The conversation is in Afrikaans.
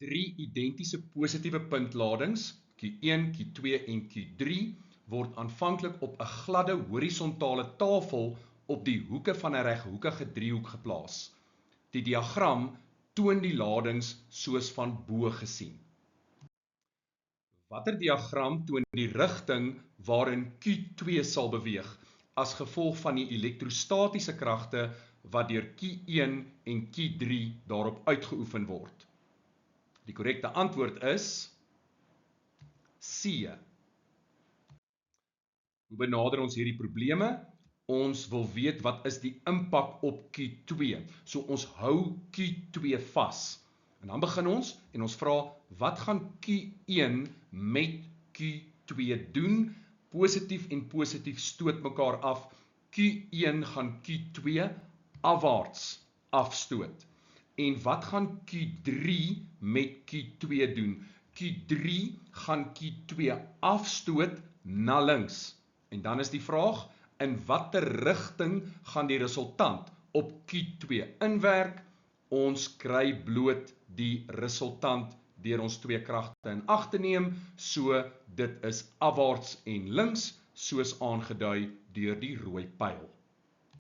Drie identiese positiewe puntladings, Q1, Q2 en Q3, word aanvanklik op 'n gladde horisontale tafel op die hoeke van 'n reghoekige driehoek geplaas. Die diagram toon die ladings soos van bo gesien. Watter diagram toon die rigting waarin Q2 sal beweeg as gevolg van die elektrostatiese kragte wat deur Q1 en Q3 daarop uitgeoefen word? Die korrekte antwoord is C. Hoe benader ons hierdie probleme? Ons wil weet wat is die impak op Q2. So ons hou Q2 vas. En dan begin ons en ons vra, wat gaan Q1 met Q2 doen? Positief en positief stoot mekaar af. Q1 gaan Q2 afwaarts afstoot. En wat gaan Q3 met Q2 doen? Q3 gaan Q2 afstoot na links. En dan is die vraag, in watter rigting gaan die resultant op Q2 inwerk? Ons kry bloot die resultant deur ons twee kragte in ag te neem, so dit is afwaarts en links, soos aangedui deur die rooi pyl.